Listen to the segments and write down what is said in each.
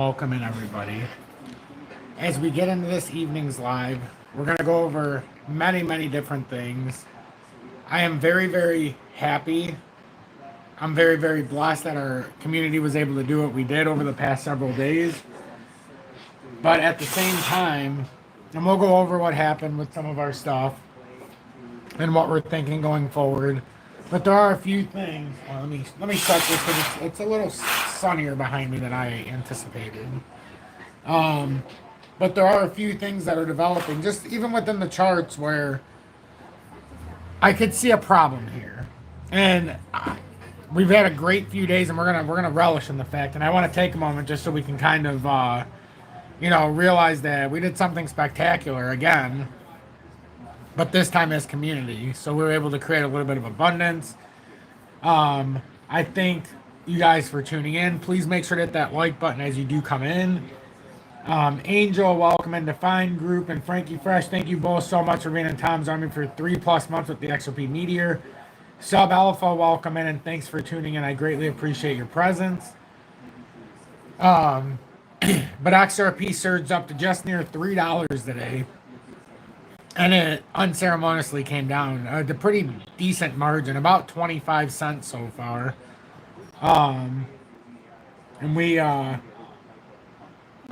Welcome in everybody. As we get into this evening's live, we're going to go over many different things. I am very happy. I'm very blessed that our community was able to do what we did over the past several days. But at the same time, and we'll go over what happened with some of our stuff and what we're thinking going forward. But there are a few things. Well, let me start this because it's a little sunnier behind me than I anticipated. Um, but there are a few things that are developing, just even within the charts, where I could see a problem here. And we've had a great few days, and we're gonna relish in the fact. And I want to take a moment just so we can kind of realize that we did something spectacular again, but this time as community. So we were able to create a little bit of abundance. I thank you guys for tuning in. Please make sure to hit that like button as you do come in. Angel, welcome in Defined Group, and Frankie Fresh, thank you both so much for being in Tom's Army for 3+ months with the XRP Meteor. Sub Alpha, welcome in, and thanks for tuning in. I greatly appreciate your presence. But XRP surged up to just near $3 today, and it unceremoniously came down a pretty decent margin, about 25 cents so far. And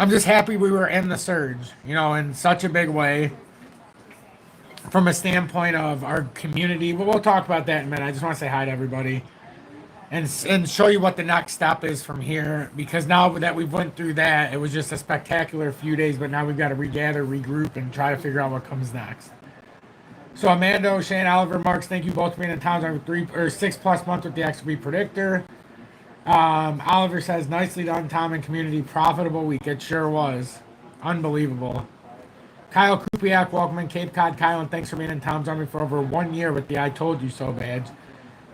I'm just happy we were in the surge, in such a big way from a standpoint of our community. But we'll talk about that in a minute. I just want to say hi to everybody and show you what the next step is from here, because now that we've went through that, it was just a spectacular few days, but now we've got to regather, regroup, and try to figure out what comes next. So Amanda, Shane, Oliver, Marks, thank you both for being in town over 3 or 6+ months with the XRP Predictor. Oliver says, nicely done, Tom, and community. Profitable week. It sure was. Unbelievable. Kyle Kupiak, welcome in. Cape Cod Kyle, and thanks for being in Tom's Army for over 1 year with the I Told You So badge.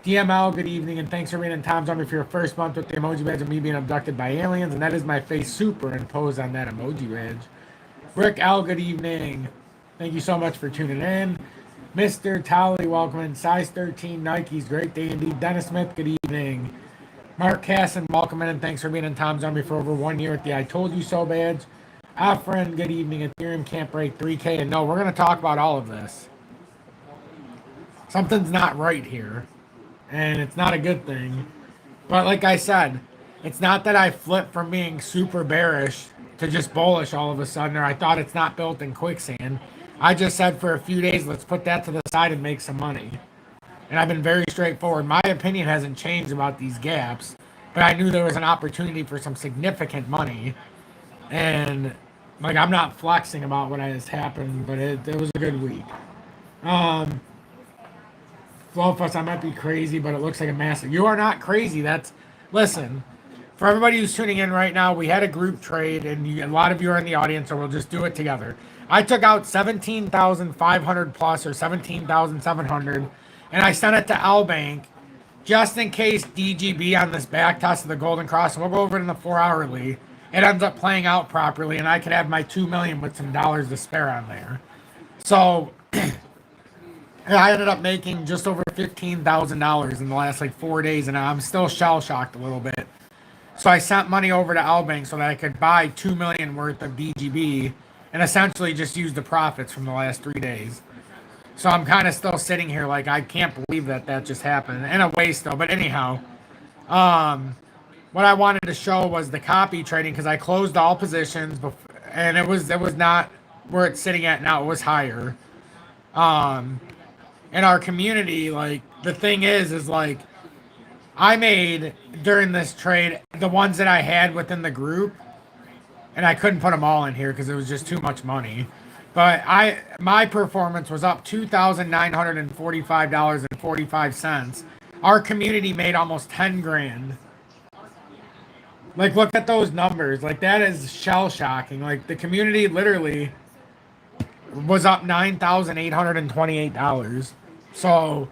DML, good evening, and thanks for being in Tom's Army for your first month with the emoji badge of me being abducted by aliens, and that is my face superimposed on that emoji badge. Rick L, good evening. Thank you so much for tuning in. Mr. Tally, welcome in. Size 13 Nikes, great day indeed. Dennis Smith, good evening. Mark Casson, welcome in, and thanks for being in Tom's Army for over 1 year with the I Told You So badge. Friend, good evening. Ethereum can't break 3K. And no, we're going to talk about all of this. Something's not right here, and it's not a good thing. But like I said, it's not that I flipped from being super bearish to just bullish all of a sudden, or I thought it's not built in quicksand. I just said for a few days, let's put that to the side and make some money. And I've been very straightforward. My opinion hasn't changed about these gaps, but I knew there was an opportunity for some significant money. And, I'm not flexing about what has happened, but it was a good week. Flowfuss, I might be crazy, but it looks like a massive... You are not crazy. Listen, for everybody who's tuning in right now, we had a group trade, and a lot of you are in the audience, so we'll just do it together. I took out 17,500 plus, or 17,700, and I sent it to LBank just in case DGB on this back test of the Golden Cross, and we'll go over it in the 4-hourly, it ends up playing out properly, and I could have my $2 million with some dollars to spare on there. So I ended up making just over $15,000 in the last 4 days, and I'm still shell-shocked a little bit. So I sent money over to LBank so that I could buy $2 million worth of DGB and essentially just use the profits from the last 3 days. So I'm kind of still sitting here I can't believe that just happened. In a way still. But anyhow, what I wanted to show was the copy trading, because I closed all positions, and it was not where it's sitting at now. It was higher. In our community, the thing is I made, during this trade, the ones that I had within the group, and I couldn't put them all in here because it was just too much money. But my performance was up $2,945.45. Our community made almost 10 grand. Look at those numbers. That is shell-shocking. The community literally was up $9,828. So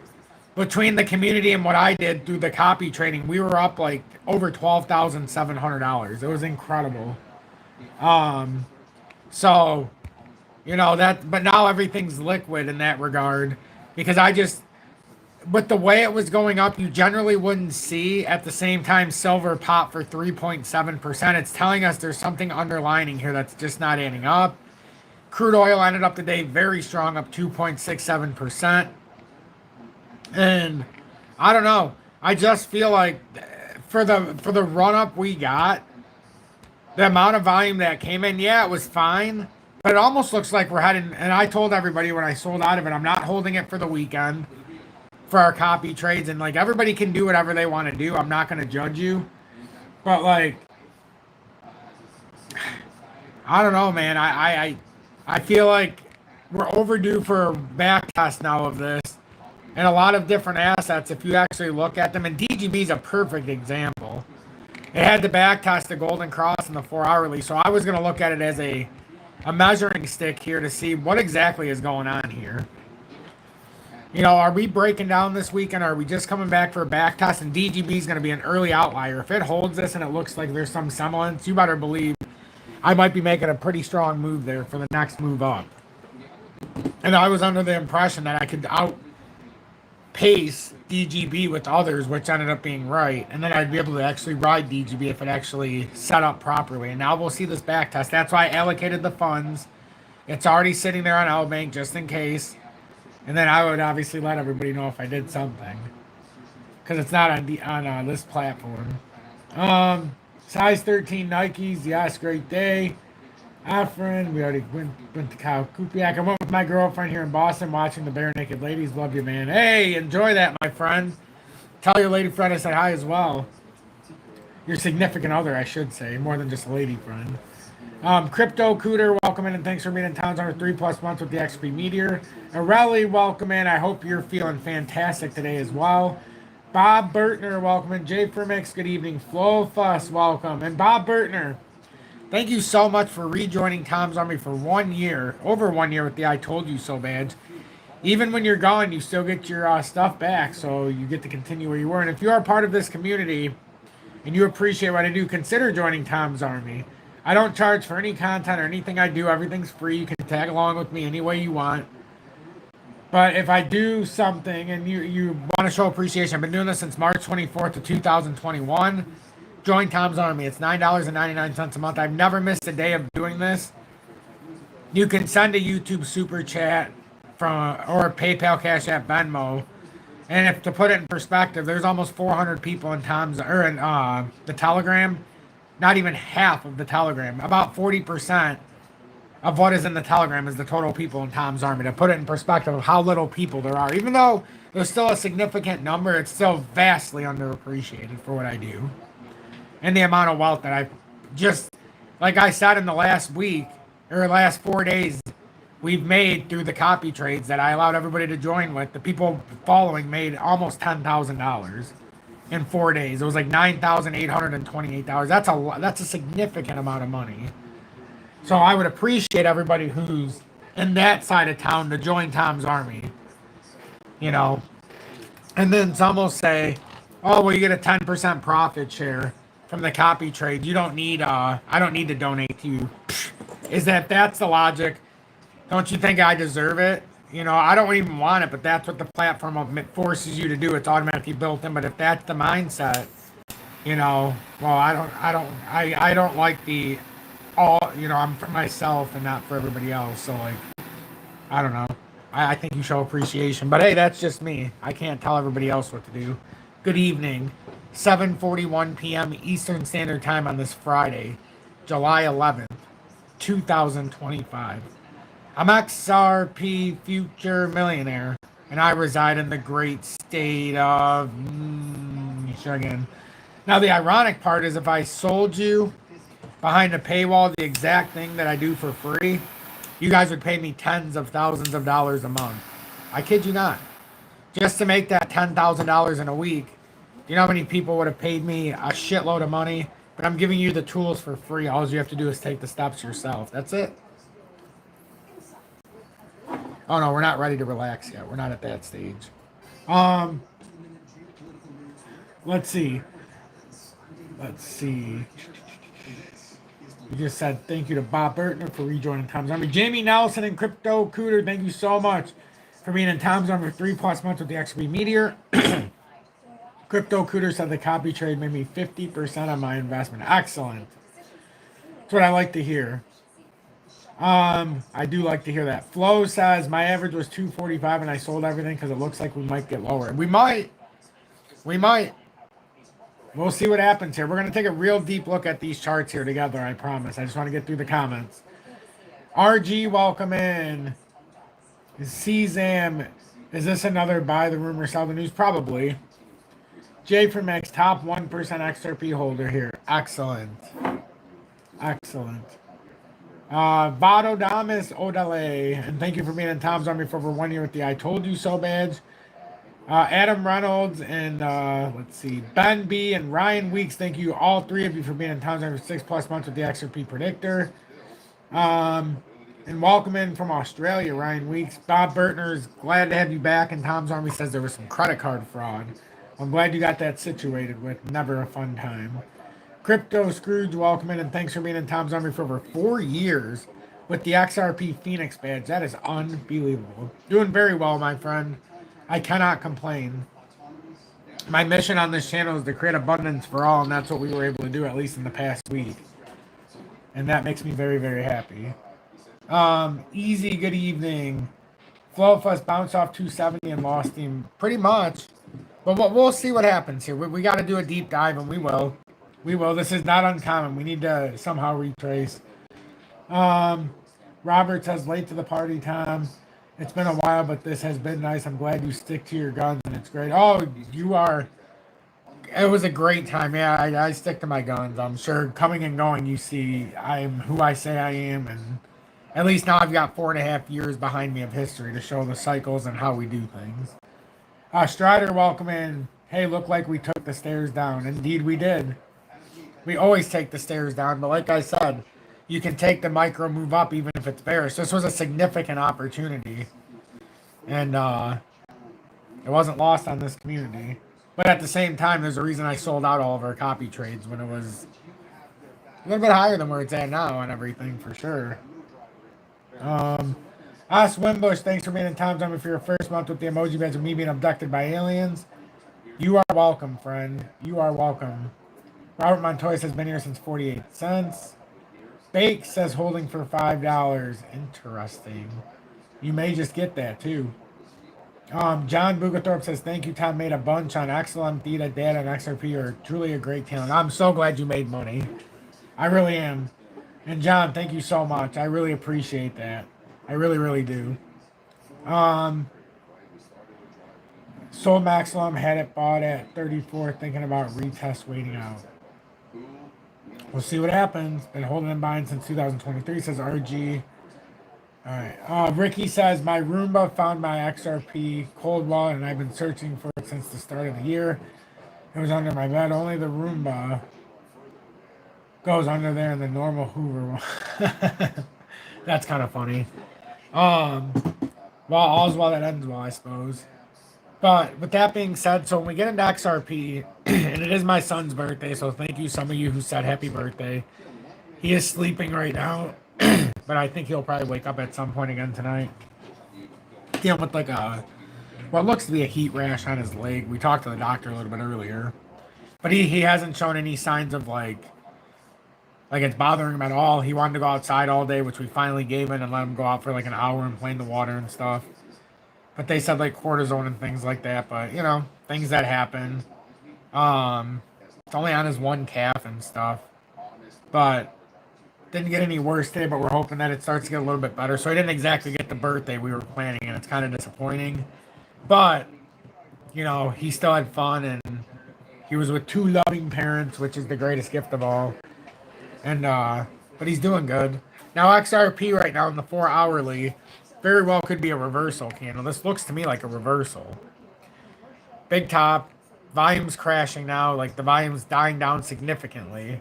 between the community and what I did through the copy trading, we were up over $12,700. It was incredible. So, but now everything's liquid in that regard, because with the way it was going up, you generally wouldn't see at the same time silver pop for 3.7%. It's telling us there's something underlining here that's just not adding up. Crude oil ended up today very strong, up 2.67%. And I don't know. I just feel like for the run up we got, the amount of volume that came in, yeah, it was fine. But it almost looks like we're heading, and I told everybody when I sold out of it, I'm not holding it for the weekend for our copy trades. And like everybody can do whatever they want to do. I'm not going to judge you. But like, I don't know, man. I feel like we're overdue for a back test now of this. And a lot of different assets, if you actually look at them, and DGB is a perfect example. It had to back test the golden cross in the 4 hourly, so I was going to look at it as a measuring stick here to see what exactly is going on here. You know, are we breaking down this weekend? Are we just coming back for a back test? And DGB is going to be an early outlier. If it holds this and it looks like there's some semblance, you better believe I might be making a pretty strong move there for the next move up. And I was under the impression that I could outpace DGB with others, which ended up being right. And then I'd be able to actually ride DGB if it actually set up properly. And now we'll see this back test. That's why I allocated the funds. It's already sitting there on L-Bank just in case. And then I would obviously let everybody know if I did something. Because it's not on this platform. Size 13 Nikes. Yes, great day. Afrin, we already went to Kyle Kupiak. I went with my girlfriend here in Boston watching the Bare Naked Ladies. Love you, man. Hey, enjoy that, my friend. Tell your lady friend I said hi as well. Your significant other, I should say, more than just a lady friend. Crypto Cooter, welcome in and thanks for being in town for 3+ months with the XP Meteor. Arelli, welcome in. I hope you're feeling fantastic today as well. Bob Burtner, welcome in. Jay Firmix, good evening. Flo Fuss, welcome. And Bob Burtner, thank you so much for rejoining Tom's Army for 1 year, over 1 year with the I Told You So badge. Even when you're gone, you still get your stuff back, so you get to continue where you were. And if you are part of this community and you appreciate what I do, consider joining Tom's Army. I don't charge for any content or anything I do. Everything's free. You can tag along with me any way you want. But if I do something and you want to show appreciation, I've been doing this since March 24th of 2021. Join Tom's Army. It's $9.99 a month. I've never missed a day of doing this. You can send a YouTube super chat or a PayPal, Cash App, Venmo. And if to put it in perspective, there's almost 400 people in the Telegram. Not even half of the Telegram. About 40% of what is in the Telegram is the total people in Tom's Army. To put it in perspective of how little people there are. Even though there's still a significant number, it's still vastly underappreciated for what I do. And the amount of wealth that I just, like I said in the last week, or last 4 days, we've made through the copy trades that I allowed everybody to join with. The people following made almost $10,000 in 4 days. It was like $9,828. That's a significant amount of money. So I would appreciate everybody who's in that side of town to join Tom's Army. You know. And then some will say, oh, well, you get a 10% profit share from the copy trade. You don't need, I don't need to donate to you. That's the logic? Don't you think I deserve it? You know, I don't even want it, but that's what the platform forces you to do. It's automatically built in. But if that's the mindset, you know, well, I don't like I'm for myself and not for everybody else. So like, I don't know. I think you show appreciation, but hey, that's just me. I can't tell everybody else what to do. Good evening, 7:41 p.m. Eastern Standard Time on this Friday, July 11th, 2025. I'm XRP Future Millionaire, and I reside in the great state of Michigan. Now, the ironic part is if I sold you behind a paywall the exact thing that I do for free, you guys would pay me tens of thousands of dollars a month. I kid you not. Just to make that $10,000 in a week, you know how many people would have paid me a shitload of money? But I'm giving you the tools for free. All you have to do is take the steps yourself. That's it. Oh no, we're not ready to relax yet. We're not at that stage. Let's see. We just said thank you to Bob Burtner for rejoining Tom's Army. Jamie Nelson and Crypto Cooter, thank you so much for being in Tom's number 3+ months with the XRP Meteor. Crypto Cooter said the copy trade made me 50% on my investment. Excellent. That's what I like to hear. I do like to hear that. Flo says my average was 245 and I sold everything because it looks like we might get lower. We might. We'll see what happens here. We're going to take a real deep look at these charts here together, I promise. I just want to get through the comments. RG, welcome in. CZAM, is this another buy the rumor, sell the news? Probably. J from X, top 1% XRP holder here. Excellent. Excellent. Vado Damas Odale, and thank you for being in Tom's Army for over 1 year with the I Told You So badge. Adam Reynolds and let's see, Ben B and Ryan Weeks, thank you all three of you for being in Tom's Army for 6+ months with the XRP Predictor. And welcome in from Australia, Ryan Weeks. Bob Bertner's glad to have you back, and Tom's Army says there was some credit card fraud. I'm glad you got that situated with. Never a fun time. Crypto Scrooge, welcome in, and thanks for being in Tom's Army for over 4 years with the XRP Phoenix badge. That is unbelievable. Doing very well, my friend. I cannot complain. My mission on this channel is to create abundance for all, and that's what we were able to do, at least in the past week. And that makes me very, very happy. Easy, good evening. Flowfuss bounced off 270 and lost him pretty much. But we'll see what happens here. We got to do a deep dive, and we will. We will. This is not uncommon. We need to somehow retrace. Robert says, late to the party, Tom. It's been a while, but this has been nice. I'm glad you stick to your guns, and it's great. Oh, you are. It was a great time. Yeah, I stick to my guns. I'm sure coming and going, you see I'm who I say I am, and at least now I've got 4.5 years behind me of history to show the cycles and how we do things. Strider, welcome in. Hey, looked like we took the stairs down. Indeed, we did. We always take the stairs down, but like I said, you can take the micro move up even if it's bearish. This was a significant opportunity, and it wasn't lost on this community. But at the same time, there's a reason I sold out all of our copy trades when it was a little bit higher than where it's at now and everything, for sure. Wimbush, thanks for being in Tom's Army for your first month with the emoji badge of me being abducted by aliens. You are welcome, friend. You are welcome. Robert Montoya says been here since 48 cents. Bake says holding for $5. Interesting. You may just get that too. John Bugathorpe says thank you, Tom. Made a bunch on XLM, Theta, Data, and XRP. Are truly a great talent. I'm so glad you made money. I really am. And John, thank you so much. I really appreciate that. I really, really do. Sold Maximum, had it bought at 34, thinking about retest waiting out. We'll see what happens. Been holding and buying since 2023, says RG. All right. Ricky says, my Roomba found my XRP cold wallet, and I've been searching for it since the start of the year. It was under my bed. Only the Roomba goes under there in the normal Hoover. That's kind of funny. Well, all's well that ends well, I suppose. But with that being said, so when we get into XRP, and it is my son's birthday, so thank you, some of you who said happy birthday. He is sleeping right now, but I think he'll probably wake up at some point again tonight. Dealing with like what looks to be a heat rash on his leg. We talked to the doctor a little bit earlier, but he hasn't shown any signs of like it's bothering him at all. He wanted to go outside all day, which we finally gave in and let him go out for like an hour and play in the water and stuff. But they said like cortisone and things like that. But you know, things that happen. It's only on his one calf and stuff. But didn't get any worse today, but we're hoping that it starts to get a little bit better. So he didn't exactly get the birthday we were planning, and it's kind of disappointing. But, you know, he still had fun, and he was with 2 loving parents, which is the greatest gift of all. And, but he's doing good. Now, XRP right now in the 4 hourly very well could be a reversal candle. This looks to me like a reversal. Big top, volume's crashing now, like the volume's dying down significantly.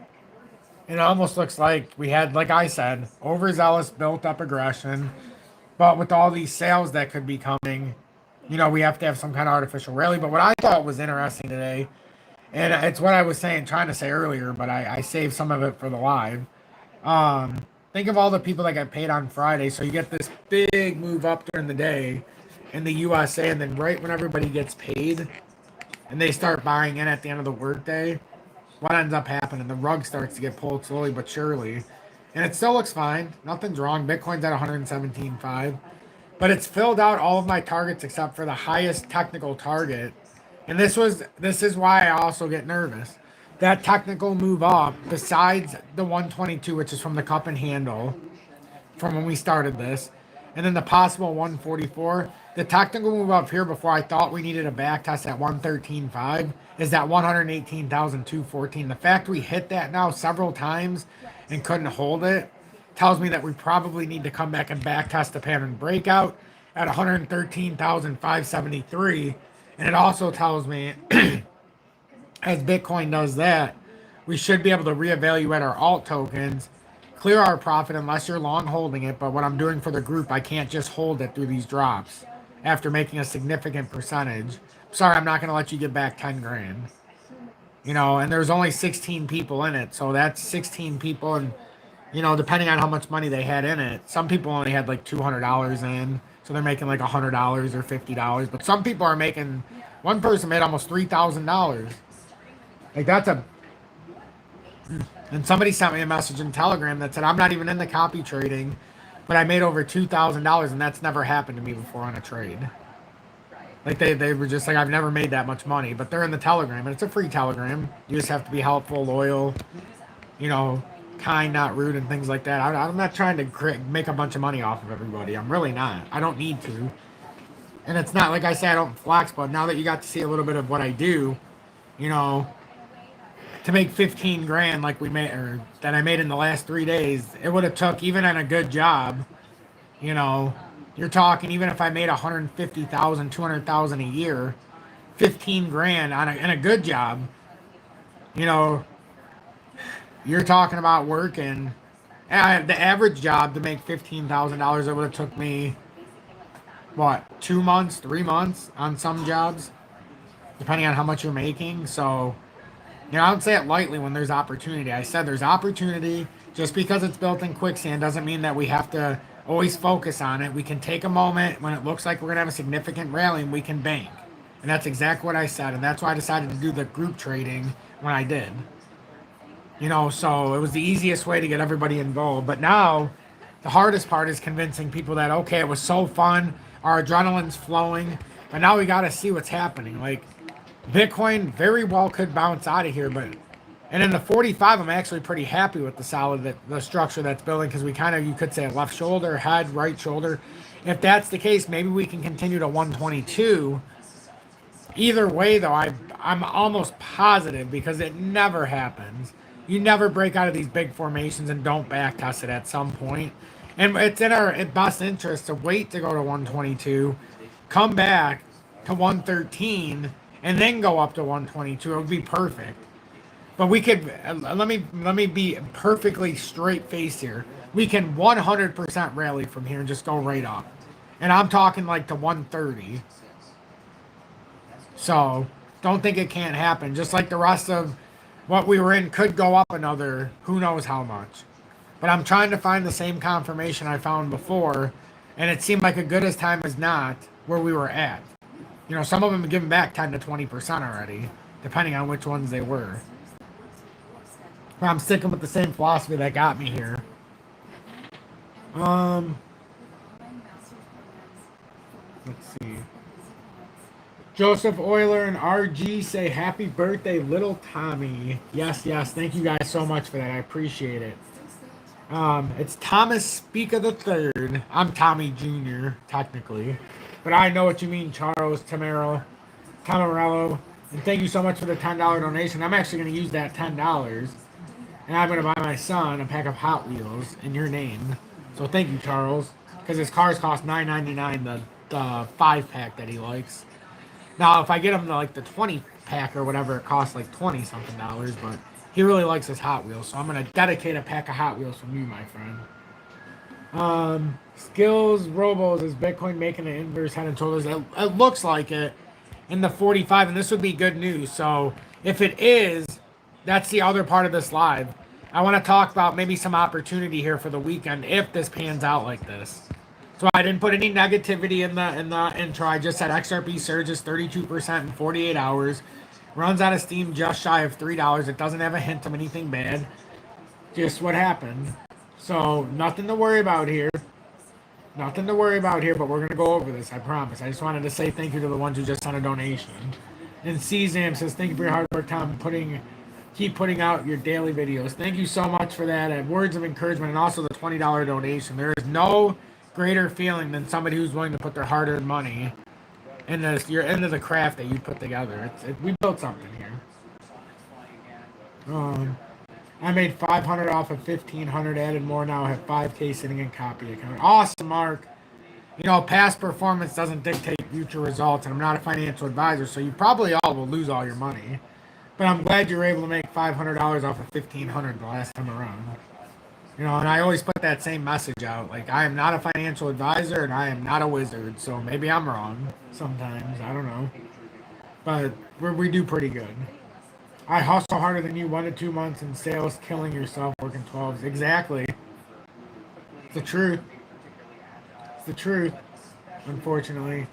And it almost looks like we had, like I said, overzealous built up aggression. But with all these sales that could be coming, you know, we have to have some kind of artificial rally. But what I thought was interesting today, and it's what I was trying to say earlier, but I saved some of it for the live. Think of all the people that got paid on Friday. So you get this big move up during the day, in the USA, and then right when everybody gets paid and they start buying in at the end of the workday, what ends up happening? The rug starts to get pulled slowly but surely. And it still looks fine. Nothing's wrong. Bitcoin's at 117.5. But it's filled out all of my targets except for the highest technical target. And this is why I also get nervous. That technical move up, besides the 122, which is from the cup and handle, from when we started this, and then the possible 144. The technical move up here before I thought we needed a back test at 113.5 is that 118,214. The fact we hit that now several times and couldn't hold it tells me that we probably need to come back and back test the pattern breakout at 113,573. And it also tells me as Bitcoin does that, we should be able to reevaluate our alt tokens, clear our profit unless you're long holding it. But what I'm doing for the group, I can't just hold it through these drops after making a significant percentage. Sorry, I'm not going to let you get back 10 grand. You know, and there's only 16 people in it. So that's 16 people. And, you know, depending on how much money they had in it, some people only had like $200 in. So they're making like $100 or $50. But some people are making, one person made almost $3,000. Like that's a, and somebody sent me a message in Telegram that said, I'm not even in the copy trading, but I made over $2,000 and that's never happened to me before on a trade. Like they were just like, I've never made that much money, but they're in the Telegram and it's a free Telegram. You just have to be helpful, loyal, you know, kind, not rude and things like that. I'm not trying to make a bunch of money off of everybody. I'm really not. I don't need to. And it's not like I say I don't flex, but now that you got to see a little bit of what I do, you know, to make 15 grand like we made, or that I made in the last 3 days, it would have took, even on a good job, you know, you're talking, even if I made 150,000, 200,000 a year, 15 grand on in a good job, you know, you're talking about working, the average job to make $15,000, it would have took me, what, 2 months, 3 months on some jobs, depending on how much you're making. So, you know, I don't say it lightly when there's opportunity. I said there's opportunity. Just because it's built in quicksand doesn't mean that we have to always focus on it. We can take a moment when it looks like we're going to have a significant rally and we can bank. And that's exactly what I said. And that's why I decided to do the group trading when I did. You know, so it was the easiest way to get everybody involved. But now the hardest part is convincing people that, okay, it was so fun. Our adrenaline's flowing. But now we got to see what's happening. Like, Bitcoin very well could bounce out of here, but and in the 45, I'm actually pretty happy with the structure that's building, because we kind of, you could say, left shoulder, head, right shoulder. If that's the case, maybe we can continue to 122. Either way, though, I'm almost positive, because it never happens. You never break out of these big formations and don't backtest it at some point. And it's in our best interest to wait to go to 122, come back to 113, and then go up to 122. It would be perfect. But we could, let me be perfectly straight faced here. We can 100% rally from here and just go right up. And I'm talking like to 130. So don't think it can't happen. Just like the rest of what we were in could go up another who knows how much. But I'm trying to find the same confirmation I found before. And it seemed like a good as time as not where we were at. You know, some of them have given back 10 to 20% already, depending on which ones they were. But I'm sticking with the same philosophy that got me here. Let's see. Joseph Euler and RG say happy birthday, little Tommy. Yes, yes. Thank you guys so much for that. I appreciate it. It's Thomas Speaker the Third. I'm Tommy Jr. technically. But I know what you mean, Charles Tamaro, Tamarello. And thank you so much for the $10 donation. I'm actually going to use that $10. And I'm going to buy my son a pack of Hot Wheels in your name. So thank you, Charles. Because his cars cost $9.99, the 5-pack that he likes. Now, if I get him like the 20-pack or whatever, it costs like $20-something. But he really likes his Hot Wheels. So I'm going to dedicate a pack of Hot Wheels from you, my friend. Skills Robos, is Bitcoin making an inverse head and shoulders? It looks like it in the 45, and this would be good news. So if it is, that's the other part of this live. I want to talk about maybe some opportunity here for the weekend if this pans out like this. So I didn't put any negativity in the intro. I just said XRP surges 32% in 48 hours. Runs out of steam just shy of $3. It doesn't have a hint of anything bad. Just what happened. So nothing to worry about here. Nothing to worry about here, but we're gonna go over this, I promise. I just wanted to say thank you to the ones who just sent a donation. And CZAM says, thank you for your hard work, Tom, keep putting out your daily videos. Thank you so much for that. And words of encouragement and also the $20 donation. There is no greater feeling than somebody who's willing to put their hard-earned money into the craft that you put together. We built something here. I made 500 off of 1,500, added more now. I have 5K sitting in copy account. Awesome, Mark. You know, past performance doesn't dictate future results, and I'm not a financial advisor, so you probably all will lose all your money. But I'm glad you were able to make $500 off of 1,500 the last time around. You know, and I always put that same message out. Like, I am not a financial advisor, and I am not a wizard, so maybe I'm wrong sometimes. I don't know. But we do pretty good. I hustle harder than you 1 to 2 months in sales, killing yourself working 12s. Exactly. It's the truth. It's the truth. Unfortunately,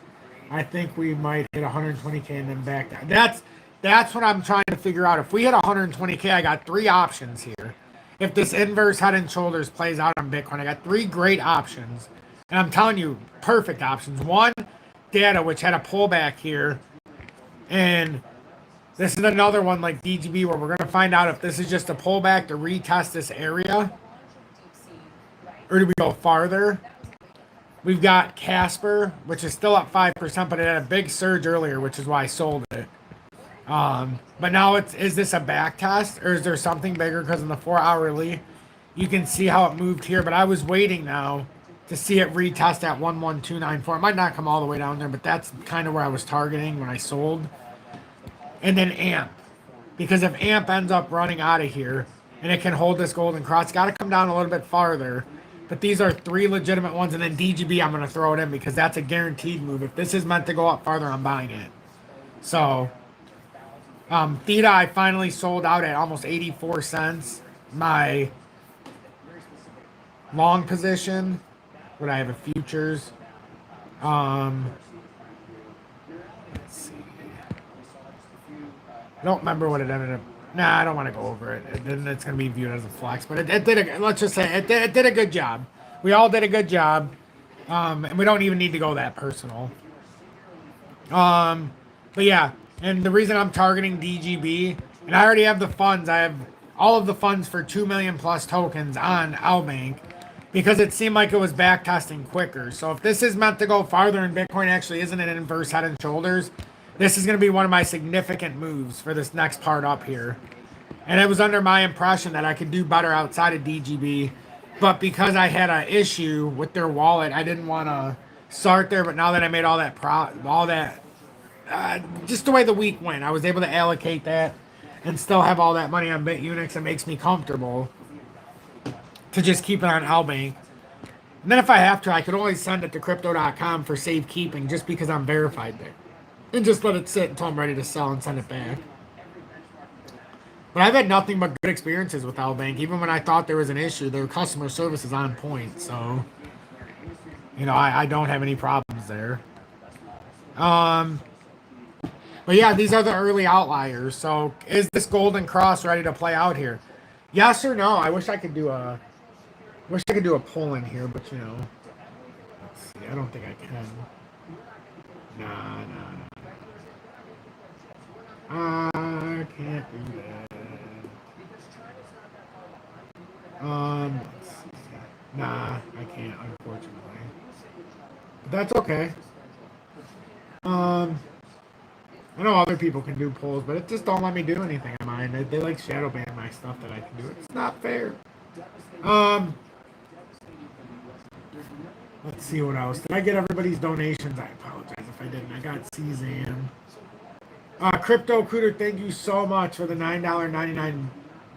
I think we might hit 120K and then back down. That's what I'm trying to figure out. If we hit 120K, I got 3 options here. If this inverse head and shoulders plays out on Bitcoin, I got 3 great options. And I'm telling you, perfect options. One, data, which had a pullback here. And this is another one like DGB where we're going to find out if this is just a pullback to retest this area. Or do we go farther? We've got Casper, which is still up 5%, but it had a big surge earlier, which is why I sold it. But now is this a back test or is there something bigger? Because in the 4-hourly, you can see how it moved here, but I was waiting now to see it retest at 11294. It might not come all the way down there, but that's kind of where I was targeting when I sold. And then AMP, because if AMP ends up running out of here and it can hold this golden cross, it's got to come down a little bit farther. But these are 3 legitimate ones, and then DGB I'm going to throw it in because that's a guaranteed move. If this is meant to go up farther, I'm buying it. So Theta I finally sold out at almost 84 cents. My long position, what I have a futures. Let's see. I don't remember what it ended up. Nah, I don't want to go over it. It's going to be viewed as a flex, but it did. Let's just say it did a good job. We all did a good job, and we don't even need to go that personal. But yeah, and the reason I'm targeting DGB, and I already have the funds. I have all of the funds for 2 million plus tokens on Albank because it seemed like it was back testing quicker. So if this is meant to go farther and Bitcoin actually isn't an inverse head and shoulders, this is going to be one of my significant moves for this next part up here. And it was under my impression that I could do better outside of DGB. But because I had an issue with their wallet, I didn't want to start there. But now that I made just the way the week went, I was able to allocate that and still have all that money on BITUNIX. It makes me comfortable to just keep it on Albank. And then if I have to, I could always send it to crypto.com for safekeeping just because I'm verified there. And just let it sit until I'm ready to sell and send it back. But I've had nothing but good experiences with Albank. Even when I thought there was an issue, their customer service is on point. So, you know, I don't have any problems there. But yeah, these are the early outliers. So is this golden cross ready to play out here? Yes or no? I wish I could do a poll in here, but you know, let's see. I don't think I can. Nah. I can't do that. Let's see. Nah, I can't, unfortunately. But that's okay. I know other people can do polls, but it just don't let me do anything on mine. They like shadow ban my stuff that I can do. It's not fair. Let's see what else. Did I get everybody's donations? I apologize if I didn't. I got CZAM. Crypto Cooter, thank you so much for the $9.99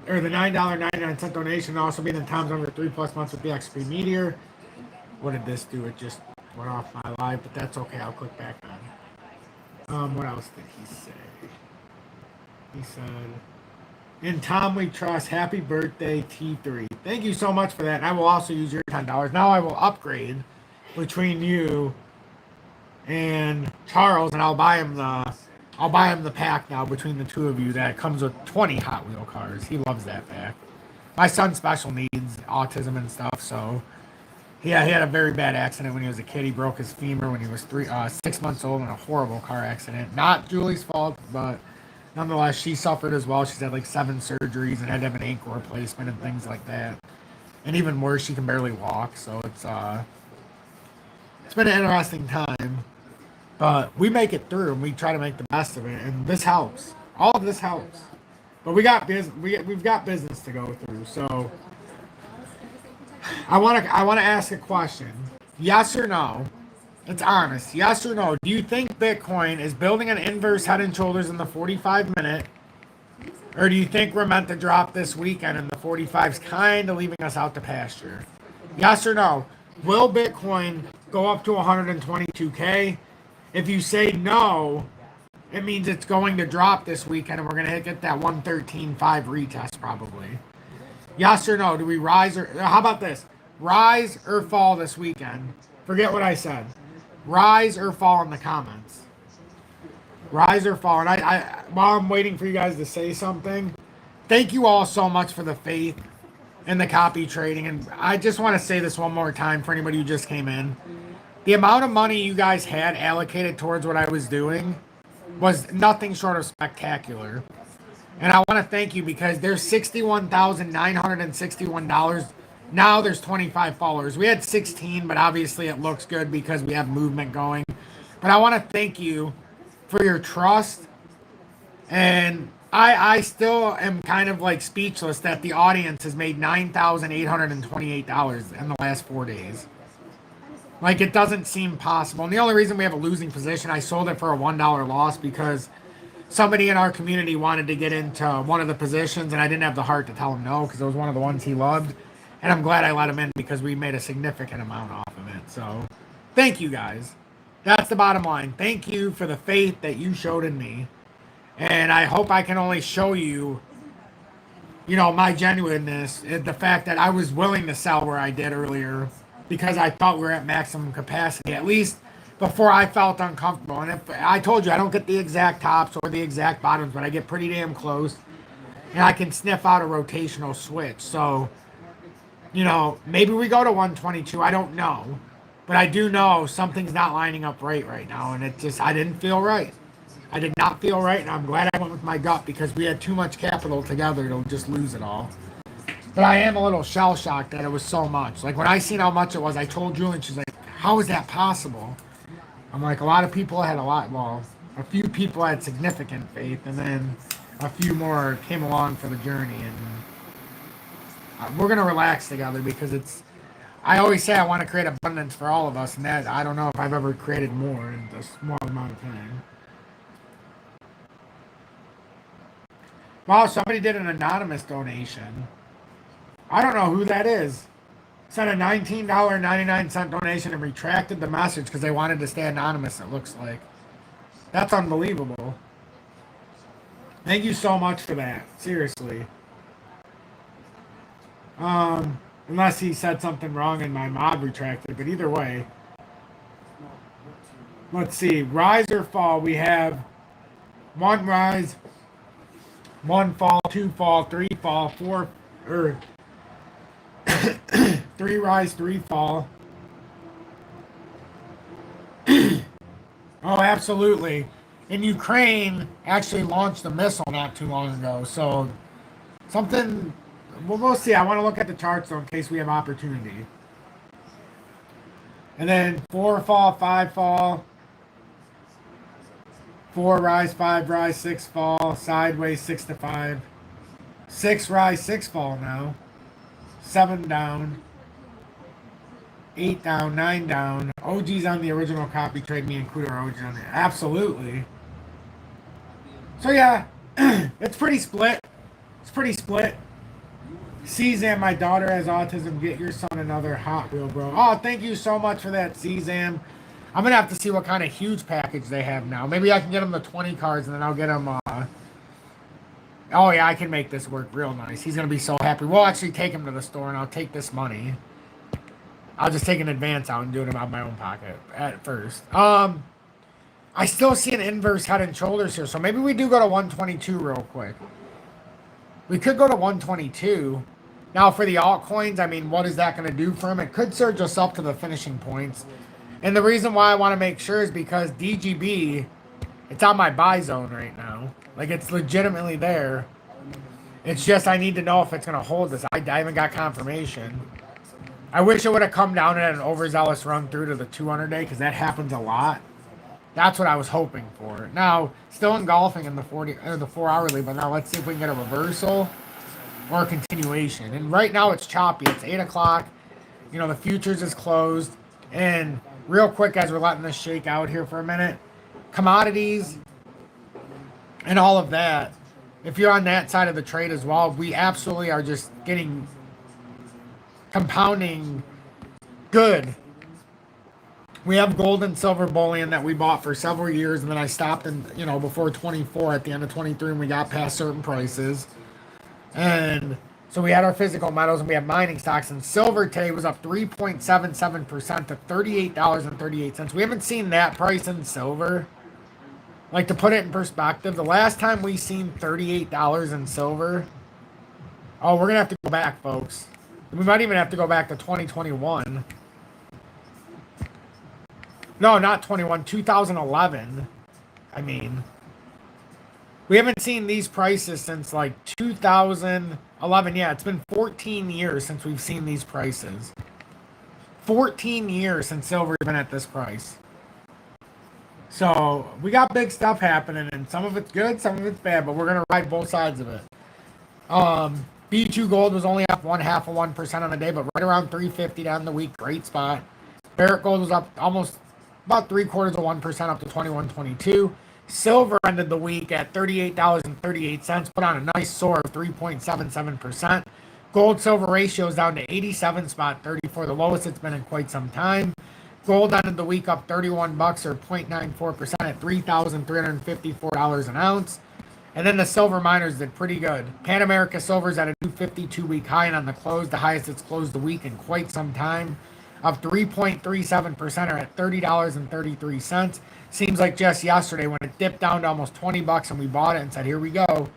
or the $9.99 donation. Also being in Tom's over 3+ months with the XP Meteor. What did this do? It just went off my live, but that's okay. I'll click back on. What else did he say? He said, "In Tom we trust. Happy birthday, T3." Thank you so much for that. And I will also use your $10. Now I will upgrade between you and Charles, and I'll buy him the pack now between the two of you that comes with 20 Hot Wheel cars. He loves that pack. My son's special needs, autism and stuff, so yeah, he had a very bad accident when he was a kid. He broke his femur when he was 6 months old in a horrible car accident. Not Julie's fault, but nonetheless, she suffered as well. She's had like 7 surgeries and had to have an ankle replacement and things like that. And even worse, she can barely walk. So it's been an interesting time, but we make it through and we try to make the best of it. And this helps. All of this helps. But we've got business to go through. So I want to ask a question. Yes or no? It's honest. Yes or no? Do you think Bitcoin is building an inverse head and shoulders in the 45-minute? Or do you think we're meant to drop this weekend and the 45's kind of leaving us out to pasture? Yes or no? Will Bitcoin go up to 122K? If you say no, it means it's going to drop this weekend and we're going to get that 113.5 retest probably. Yes or no? Do we rise or how about this? Rise or fall this weekend? Forget what I said. Rise or fall in the comments. Rise or fall. And I while I'm waiting for you guys to say something, thank you all so much for the faith and the copy trading. And I just want to say this one more time for anybody who just came in. The amount of money you guys had allocated towards what I was doing was nothing short of spectacular. And I want to thank you because there's $61,961. Now there's 25 followers. We had 16, but obviously it looks good because we have movement going. But I want to thank you for your trust. And I still am kind of like speechless that the audience has made $9,828 in the last 4 days. Like, it doesn't seem possible. And the only reason we have a losing position, I sold it for a $1 loss because somebody in our community wanted to get into one of the positions, and I didn't have the heart to tell him no because it was one of the ones he loved. And I'm glad I let him in because we made a significant amount off of it. So, thank you guys. That's the bottom line. Thank you for the faith that you showed in me. And I hope I can only show you, my genuineness. The fact that I was willing to sell where I did earlier because I thought we were at maximum capacity, at least before I felt uncomfortable. And if I told you I don't get the exact tops or the exact bottoms, but I get pretty damn close. And I can sniff out a rotational switch. So, maybe we go to 122. I don't know. But I do know something's not lining up right now. And I didn't feel right. I did not feel right. And I'm glad I went with my gut because we had too much capital together to just lose it all. But I am a little shell-shocked that it was so much. Like, when I seen how much it was, I told Julie, and she's like, how is that possible? I'm like, a lot of people had a few people had significant faith, and then a few more came along for the journey. And we're going to relax together because I always say I want to create abundance for all of us, and that I don't know if I've ever created more in a small amount of time. Wow, somebody did an anonymous donation. I don't know who that is. Sent a $19.99 donation and retracted the message because they wanted to stay anonymous, it looks like. That's unbelievable. Thank you so much for that. Seriously. Unless he said something wrong and my mod retracted, but either way. Let's see. Rise or fall. We have 1 rise, 1 fall, 2 fall, 3 fall, 4 3 rise, 3 fall. Oh, absolutely. And Ukraine actually launched a missile not too long ago. So something, we'll see. I want to look at the charts though in case we have opportunity. And then 4 fall, 5 fall. 4 rise, 5 rise, 6 fall. Sideways, 6 to 5. 6 rise, 6 fall now. 7 down. 8 down, 9 down. OG's on the original copy trade. Me and Kudo are OG's on there. Absolutely. So yeah, it's pretty split. Czam, my daughter has autism. Get your son another Hot Wheel, bro. Oh, thank you so much for that, Czam. I'm going to have to see what kind of huge package they have now. Maybe I can get him the 20 cards and then I'll get him... Oh, yeah, I can make this work real nice. He's going to be so happy. We'll actually take him to the store and I'll take this money. I'll just take an advance out and do it out of my own pocket at first. I still see an inverse head and shoulders here, so maybe we do go to 122 real quick. We could go to 122. Now for the altcoins, I mean, what is that going to do for them? It could surge us up to the finishing points. And the reason why I want to make sure is because DGB, it's on my buy zone right now. Like, it's legitimately there. It's just I need to know if it's going to hold this. I haven't got confirmation. I wish it would have come down and had an overzealous run through to the 200-day, because that happens a lot. That's what I was hoping for. Now, still engulfing in the 4-hourly, but now let's see if we can get a reversal or a continuation. And right now it's choppy. It's 8 o'clock. You know, the futures is closed. And real quick, as we're letting this shake out here for a minute, commodities and all of that, if you're on that side of the trade as well, we absolutely are just getting compounding good. We have gold and silver bullion that we bought for several years, and then I stopped in, you know, before 24 at the end of 23, and we got past certain prices. And so we had our physical metals, and we have mining stocks, and silver today was up 3.77% to $38.38. We haven't seen that price in silver. Like, to put it in perspective, the last time we seen $38 in silver, oh, we're going to have to go back, folks. We might even have to go back to 2021. No, not 21, 2011. I mean, we haven't seen these prices since like 2011. Yeah, it's been 14 years since we've seen these prices. 14 years since silver's been at this price. So we got big stuff happening, and some of it's good, some of it's bad, but we're going to ride both sides of it. B2 gold was only up 0.5% on the day, but right around 350 down the week. Great spot. Barrett gold was up almost about 0.75% up to 21.22. Silver ended the week at $38.38, put on a nice soar of 3.77%. Gold silver ratio is down to 87.34, the lowest it's been in quite some time. Gold ended the week up $31 or 0.94% at $3,354 an ounce. And then the silver miners did pretty good. Pan America Silver's at a new 52-week high, and on the close, the highest it's closed the week in quite some time, up 3.37% or at $30.33. Seems like just yesterday when it dipped down to almost $20 and we bought it and said, here we go.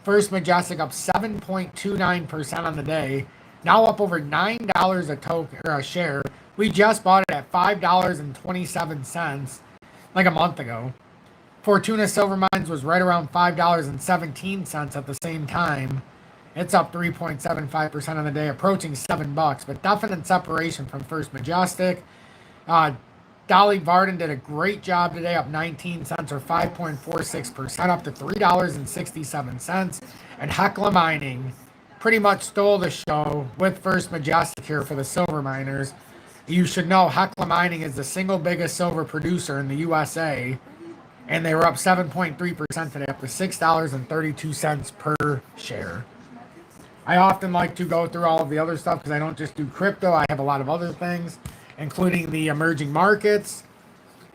First Majestic up 7.29% on the day, now up over $9 a token or a share. We just bought it at $5.27 like a month ago. Fortuna Silver Mines was right around $5.17 at the same time. It's up 3.75% on the day, approaching $7, but definite separation from First Majestic. Dolly Varden did a great job today, up 19 cents or 5.46%, up to $3.67. And Hecla Mining pretty much stole the show with First Majestic here for the silver miners. You should know Hecla Mining is the single biggest silver producer in the USA, and they were up 7.3% today, up to $6.32 per share. I often like to go through all of the other stuff because I don't just do crypto. I have a lot of other things, including the emerging markets,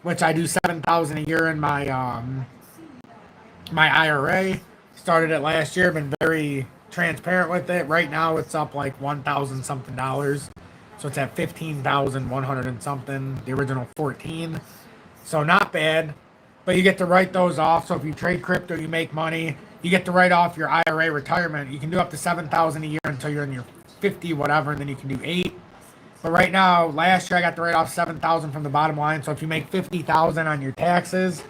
which I do $7,000 a year in my my IRA. Started it last year. Been very transparent with it. Right now, it's up like $1,000 something dollars, so it's at 15,100 and something. The original 14, so not bad. But you get to write those off. So if you trade crypto, you make money. You get to write off your IRA retirement. You can do up to $7,000 a year until you're in your 50 whatever, and then you can do 8. But right now, last year I got to write off $7,000 from the bottom line. So if you make $50,000 on your taxes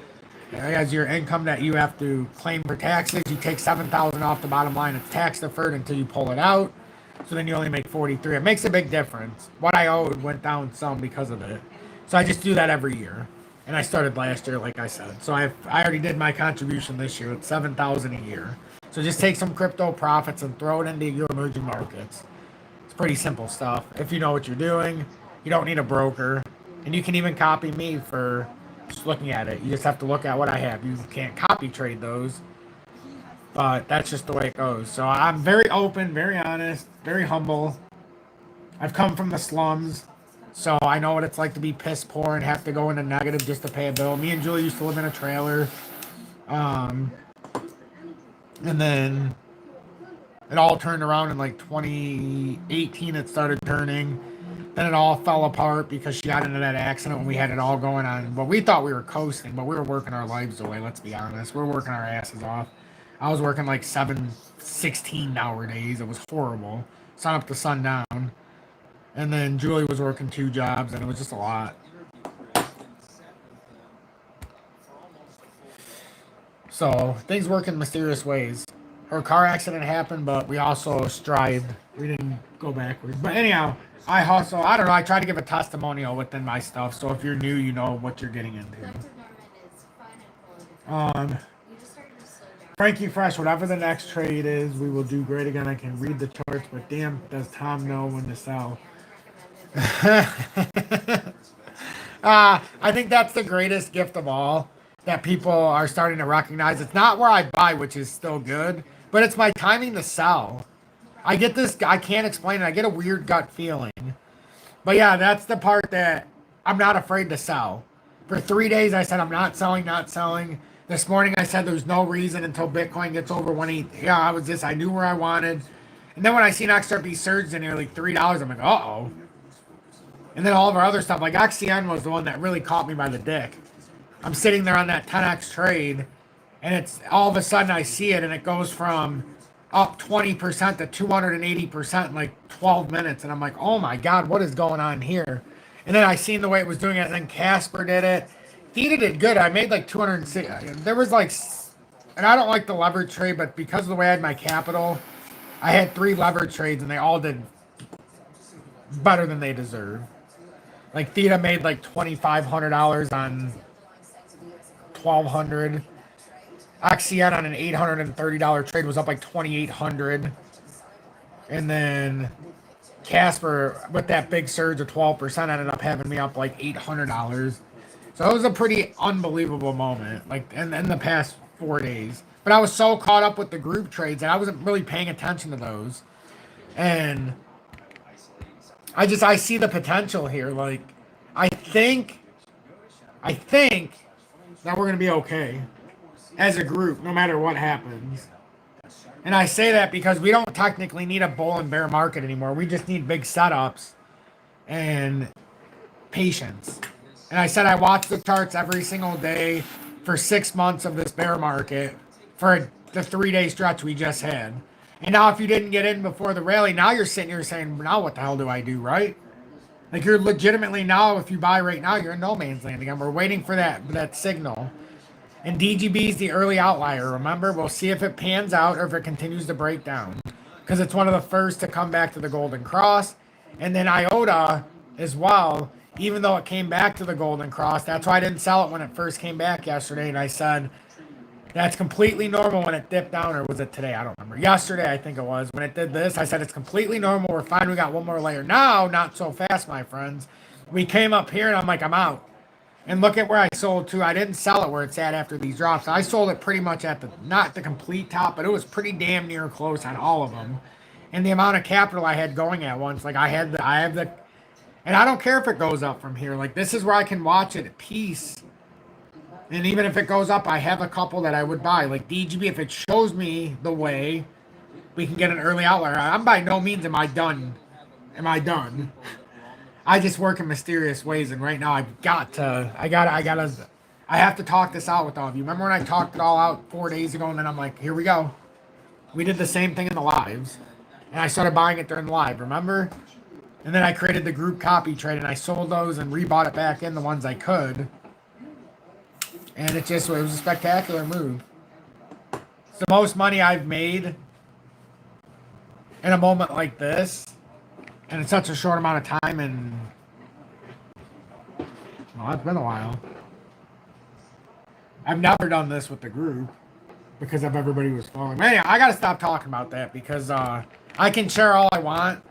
as your income that you have to claim for taxes, you take $7,000 off the bottom line. It's tax deferred until you pull it out. So then you only make 43. It makes a big difference. What I owed went down some because of it. So I just do that every year. And I started last year, like I said. So I already did my contribution this year. It's $7,000 a year. So just take some crypto profits and throw it into your emerging markets. It's pretty simple stuff. If you know what you're doing, you don't need a broker. And you can even copy me for just looking at it. You just have to look at what I have. You can't copy trade those. But that's just the way it goes. So I'm very open, very honest, very humble. I've come from the slums. So I know what it's like to be piss poor and have to go into negative just to pay a bill. Me and Julie used to live in a trailer. And then it all turned around in like 2018. It started turning. Then it all fell apart because she got into that accident when we had it all going on. But we thought we were coasting, but we were working our lives away, let's be honest. We were working our asses off. I was working like 7, 16-hour days. It was horrible. Sun up to sundown. And then Julie was working 2 jobs, and it was just a lot. So, things work in mysterious ways. Her car accident happened, but we also strived. We didn't go backwards. But anyhow, I hustle. I don't know. I try to give a testimonial within my stuff. So if you're new, you know what you're getting into. Frankie Fresh, whatever the next trade is, we will do great again. I can read the charts, but damn, does Tom know when to sell? I think that's the greatest gift of all that people are starting to recognize. It's not where I buy, which is still good, but it's my timing to sell. I get this, I can't explain it. I get a weird gut feeling. But yeah, that's the part that I'm not afraid to sell. For 3 days, I said I'm not selling, not selling. This morning, I said there's no reason until Bitcoin gets over 180. Yeah, I knew where I wanted. And then when I seen XRP surge to nearly $3, I'm like, uh-oh. And then all of our other stuff, like XCN was the one that really caught me by the dick. I'm sitting there on that 10x trade, and it's all of a sudden I see it, and it goes from up 20% to 280% in like 12 minutes. And I'm like, oh my God, what is going on here? And then I seen the way it was doing it, and then Casper did it. Theta did good. I made like 206. There was like, and I don't like the leverage trade, but because of the way I had my capital, I had 3 leverage trades, and they all did better than they deserve. Like Theta made like $2,500 on 1,200. XCN on an $830 trade was up like 2,800. And then Casper with that big surge of 12% ended up having me up like $800. So it was a pretty unbelievable moment, like in the past 4 days. But I was so caught up with the group trades that I wasn't really paying attention to those. And I see the potential here. Like, I think that we're going to be okay as a group, no matter what happens. And I say that because we don't technically need a bull and bear market anymore. We just need big setups and patience. And I said I watched the charts every single day for 6 months of this bear market for the 3-day stretch we just had. And now if you didn't get in before the rally, now you're sitting here saying, now what the hell do I do, right? Like you're legitimately now, if you buy right now, you're in no man's land again. We're waiting for that signal. And DGB is the early outlier, remember? We'll see if it pans out or if it continues to break down. Because it's one of the first to come back to the Golden Cross. And then IOTA as well, even though it came back to the Golden Cross. That's why I didn't sell it when it first came back yesterday. And I said, that's completely normal when it dipped down. Or was it today? I don't remember. Yesterday, I think it was. When it did this, I said, it's completely normal. We're fine. We got one more layer. Now, not so fast, my friends. We came up here, and I'm like, I'm out. And look at where I sold to. I didn't sell it where it's at after these drops. I sold it pretty much at not the complete top, but it was pretty damn near close on all of them. And the amount of capital I had going at once, like I have the, and I don't care if it goes up from here. Like this is where I can watch it at peace. And even if it goes up, I have a couple that I would buy. Like DGB, if it shows me the way, we can get an early outlier. I'm by no means am I done. I just work in mysterious ways, and right now I have to talk this out with all of you. Remember when I talked it all out 4 days ago, and then I'm like, here we go. We did the same thing in the lives, and I started buying it during the live, remember? And then I created the group copy trade, and I sold those and rebought it back in the ones I could. And it was a spectacular move. It's the most money I've made in a moment like this. And in such a short amount of time, and well, it's been a while. I've never done this with the group because of everybody was following. Man, I gotta stop talking about that because I can share all I want,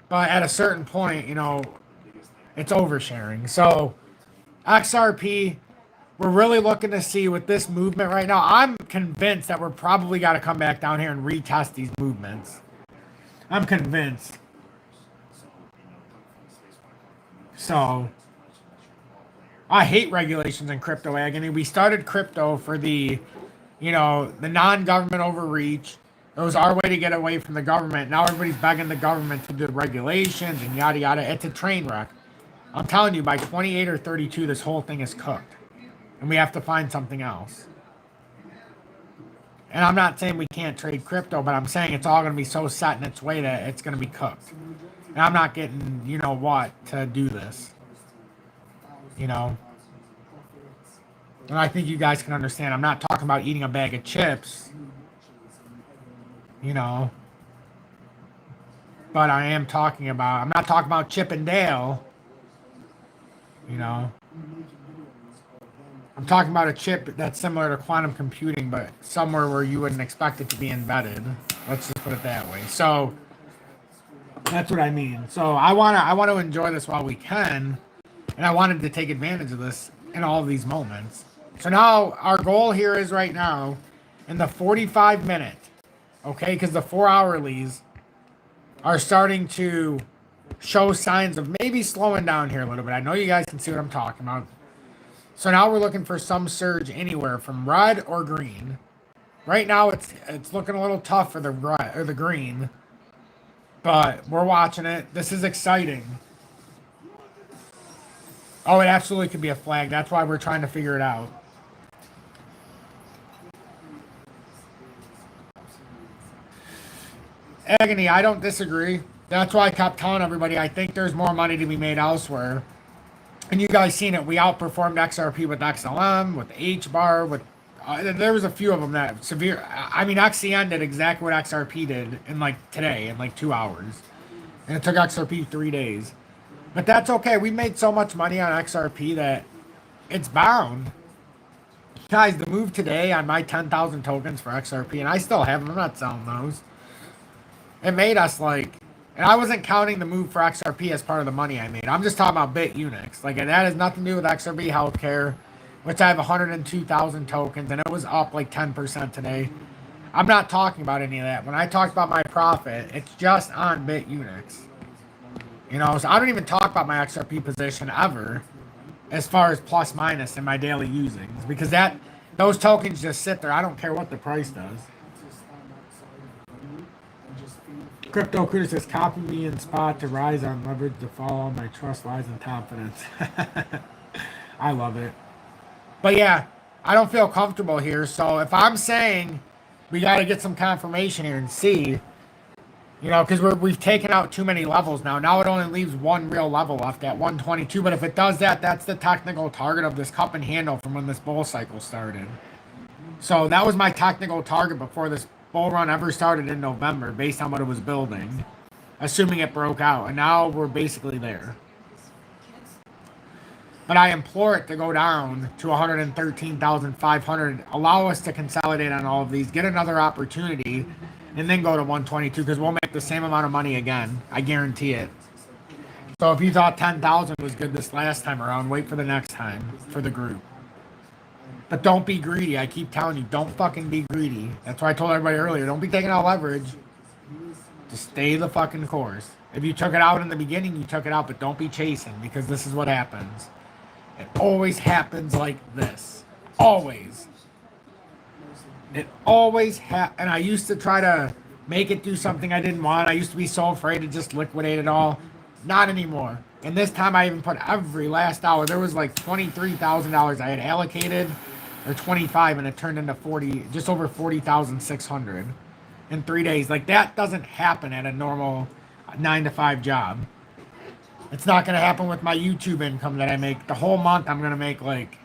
but at a certain point, it's oversharing. So XRP, we're really looking to see with this movement right now. I'm convinced that we're probably got to come back down here and retest these movements. I'm convinced. So, I hate regulations in crypto agony. We started crypto for the non-government overreach, It was our way to get away from the government. Now everybody's begging the government to do regulations and yada yada. It's a train wreck. I'm telling you, by 28 or 32, this whole thing is cooked. And we have to find something else. And I'm not saying we can't trade crypto, but I'm saying it's all going to be so set in its way that it's going to be cooked. And I'm not getting, you know what, to do this. You know? And I think you guys can understand. I'm not talking about eating a bag of chips. You know? But I am talking about, I'm not talking about Chip and Dale. You know? I'm talking about a chip that's similar to quantum computing, but somewhere where you wouldn't expect it to be embedded. Let's just put it that way. So that's what I mean. So I want to enjoy this while we can, and I wanted to take advantage of this in all of these moments. So now our goal here is right now in the 45 minute, okay, because the 4 hourlies are starting to show signs of maybe slowing down here a little bit. I know you guys can see what I'm talking about. So now we're looking for some surge anywhere from red or green. Right now it's looking a little tough for the red or the green, but we're watching it. This is exciting. Oh, it absolutely could be a flag. That's why we're trying to figure it out. Agony, I don't disagree. That's why I kept telling everybody I think there's more money to be made elsewhere. And you guys seen it. We outperformed XRP with XLM, with HBAR, with there was a few of them that severe. I mean, XCN did exactly what XRP did in like today, in like 2 hours. And it took XRP 3 days. But that's okay. We made so much money on XRP that it's bound. Guys, the move today on my 10,000 tokens for XRP, and I still have them. I'm not selling those. It made us like... And I wasn't counting the move for XRP as part of the money I made. I'm just talking about BITUNIX. Like, and that has nothing to do with XRP Healthcare, which I have 102,000 tokens, and it was up like 10% today. I'm not talking about any of that. When I talk about my profit, it's just on BITUNIX. You know, so I don't even talk about my XRP position ever as far as plus minus in my daily usings, because those tokens just sit there. I don't care what the price does. Crypto Critter says, copy me in spot to rise on leverage to fall. My trust lies in confidence. I love it. But yeah, I don't feel comfortable here. So if I'm saying we got to get some confirmation here and see, you know, because we've taken out too many levels now. Now it only leaves one real level left at 122. But if it does that, that's the technical target of this cup and handle from when this bull cycle started. So that was my technical target before this bull run ever started in November, based on what it was building, assuming it broke out, and now we're basically there. But I implore it to go down to 113,500, allow us to consolidate on all of these, get another opportunity, and then go to 122, because we'll make the same amount of money again. I guarantee it. So if you thought 10,000 was good this last time around, wait for the next time for the group. But don't be greedy. I keep telling you, don't fucking be greedy. That's why I told everybody earlier, don't be taking out leverage. Just stay the fucking course. If you took it out in the beginning, you took it out, but don't be chasing, because this is what happens. It always happens like this. Always. It always and I used to try to make it do something I didn't want. I used to be so afraid to just liquidate it all. Not anymore. And this time I even put every last dollar. There was like $23,000 I had allocated, or 25, and it turned into 40, just over 40,600 in 3 days. Like, that doesn't happen at a normal 9-to-5 job. It's not going to happen with my YouTube income that I make. The whole month I'm going to make like,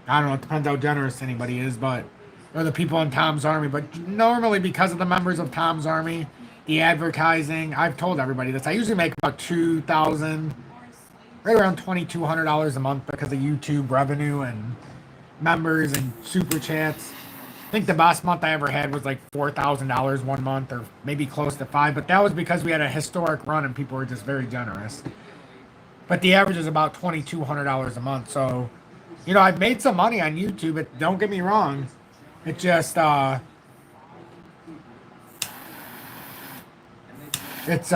I don't know, it depends how generous anybody is, but, or the people in Tom's Army, but normally because of the members of Tom's Army, the advertising, I've told everybody this, I usually make about $2,000, right around $2,200 a month because of YouTube revenue and members and super chats. I think the best month I ever had was like $4,000 one month, or maybe close to $5,000, but that was because we had a historic run and people were just very generous. But the average is about $2,200 a month. So, you know, I've made some money on YouTube. Don't get me wrong. It just, it's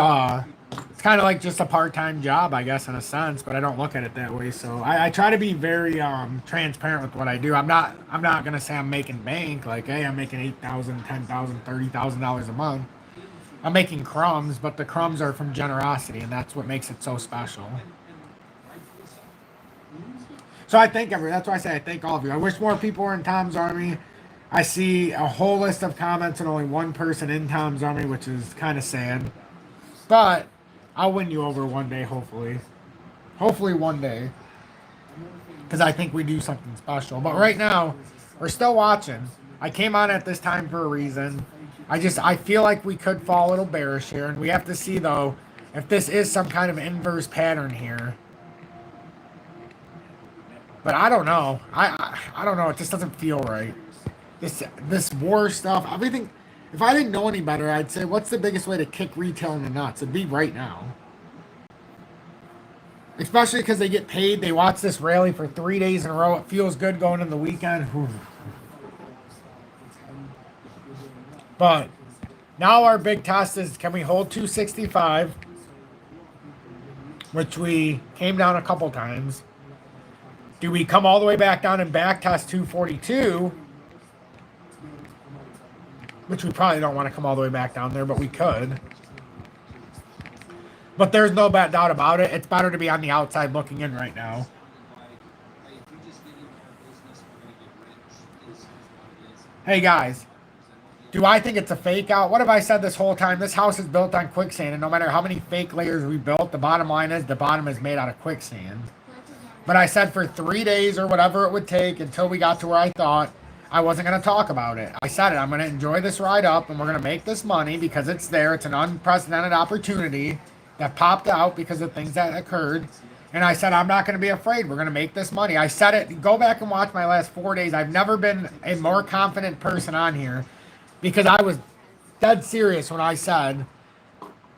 it's kind of like just a part-time job, I guess, in a sense, but I don't look at it that way. So I try to be very transparent with what I do. I'm not gonna say I'm making bank, like, hey, I'm making $8,000, $10,000, $30,000 a month. I'm making crumbs, but the crumbs are from generosity, and that's what makes it so special. So I thank everyone. That's why I say I thank all of you. I wish more people were in Tom's Army. I see a whole list of comments and only one person in Tom's Army, which is kind of sad. But I'll win you over one day, hopefully. Hopefully one day. Because I think we do something special. But right now, we're still watching. I came on at this time for a reason. I feel like we could fall a little bearish here. And we have to see, though, if this is some kind of inverse pattern here. But I don't know. I don't know. It just doesn't feel right. This war stuff, everything. If I didn't know any better, I'd say, what's the biggest way to kick retail in the nuts? It'd be right now. Especially because they get paid. They watch this rally for 3 days in a row. It feels good going into the weekend. Whew. But now our big test is, can we hold 265? Which we came down a couple times. Do we come all the way back down and back test 242? Which we probably don't want to come all the way back down there, but we could. But there's no doubt about it. It's better to be on the outside looking in right now. Hey guys, do I think it's a fake out? What have I said this whole time? This house is built on quicksand, and no matter how many fake layers we built, the bottom line is the bottom is made out of quicksand. But I said for 3 days or whatever it would take until we got to where I thought, I wasn't going to talk about it. I said it. I'm going to enjoy this ride up, and we're going to make this money because it's there. It's an unprecedented opportunity that popped out because of things that occurred. And I said, I'm not going to be afraid. We're going to make this money. I said it. Go back and watch my last 4 days. I've never been a more confident person on here because I was dead serious when I said,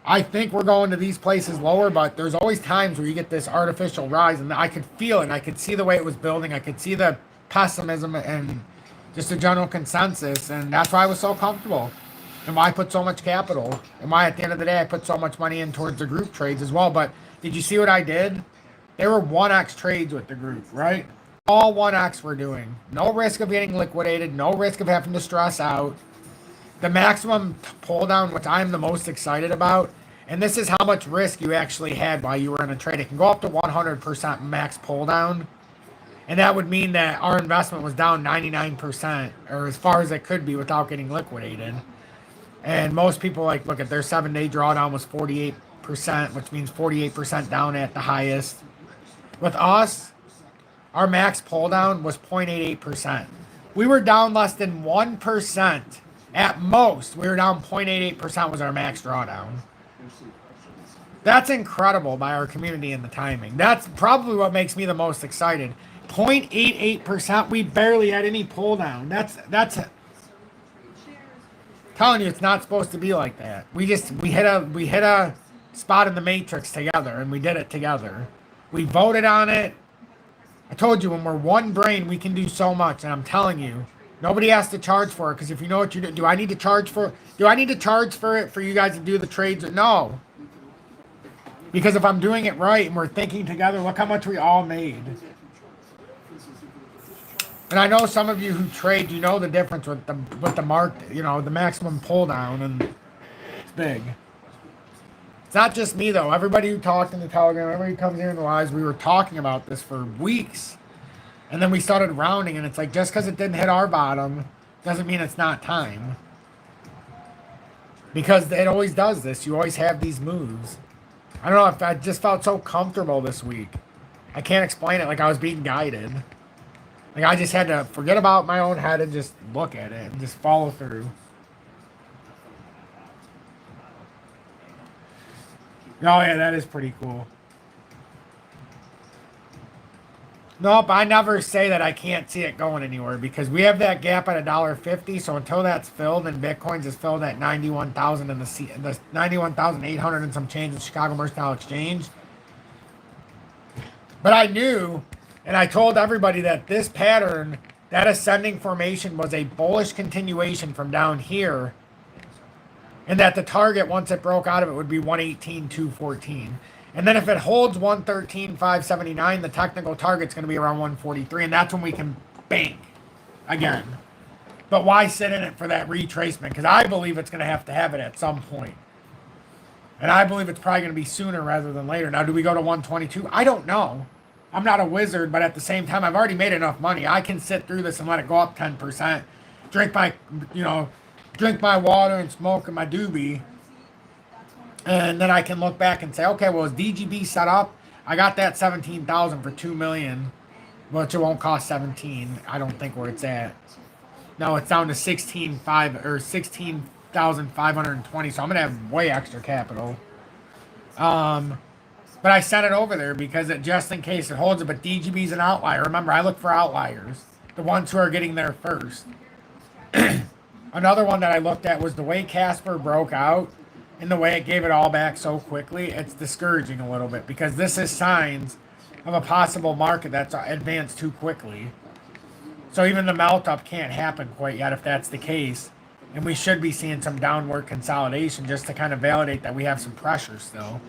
I think we're going to these places lower, but there's always times where you get this artificial rise, and I could feel it. I could see the way it was building. I could see the pessimism and just a general consensus, and that's why I was so comfortable, and why I put so much capital, and why at the end of the day I put so much money in towards the group trades as well. But did you see what I did? They were 1x trades with the group, right? All 1x we're doing. No risk of getting liquidated, no risk of having to stress out. The maximum pull down, which I'm the most excited about, and this is how much risk you actually had while you were in a trade. It can go up to 100% max pull down. And that would mean that our investment was down 99%, or as far as it could be without getting liquidated. And most people, like, look at their 7-day drawdown was 48%, which means 48% down at the highest. With us, our max pull down was 0.88%. We were down less than 1%. At most, we were down 0.88% was our max drawdown. That's incredible by our community and the timing. That's probably what makes me the most excited. 0.88%. We barely had any pull down. That's telling you it's not supposed to be like that. We hit a spot in the matrix together, and we did it together. We voted on it. I told you, when we're one brain, we can do so much, and I'm telling you, nobody has to charge for it, because if you know what you do, do I need to charge for it for you guys to do the trades? No. Because if I'm doing it right and we're thinking together, look how much we all made. And I know some of you who trade, you know the difference with the mark, you know, the maximum pull down, and it's big. It's not just me though. Everybody who talked in the Telegram, everybody who comes here in the lives, we were talking about this for weeks. And then we started rounding, and it's like, just because it didn't hit our bottom doesn't mean it's not time. Because it always does this. You always have these moves. I don't know, if I just felt so comfortable this week. I can't explain it, like I was being guided. Like I just had to forget about my own head and just look at it and just follow through. Oh yeah, that is pretty cool. Nope, I never say that I can't see it going anywhere, because we have that gap at $1.50. So until that's filled and Bitcoin's is filled at 91,000 in the 91,800 and some change in the Chicago Mercantile Exchange. But I knew, and I told everybody, that this pattern, that ascending formation, was a bullish continuation from down here And that the target, once it broke out of it, would be 118,214. And then if it holds 113,579, the technical target's going to be around 143. And that's when we can bank again. But why sit in it for that retracement? Because I believe it's going to have it at some point. And I believe it's probably going to be sooner rather than later. Now, do we go to 122? I don't know. I'm not a wizard, but at the same time, I've already made enough money. I can sit through this and let it go up 10%. Drink my water and smoke in my doobie. And then I can look back and say, okay, well, is DGB set up? I got that 17,000 for 2 million, which it won't cost 17. I don't think where it's at. No, it's down to 16,520. So I'm gonna have way extra capital. But I sent it over there because it just in case it holds it. But DGB's an outlier. Remember, I look for outliers, the ones who are getting there first. Another one that I looked at was the way Casper broke out and the way it gave it all back so quickly. It's discouraging a little bit because this is signs of a possible market that's advanced too quickly. So even the melt up can't happen quite yet if that's the case. And we should be seeing some downward consolidation just to kind of validate that we have some pressure still.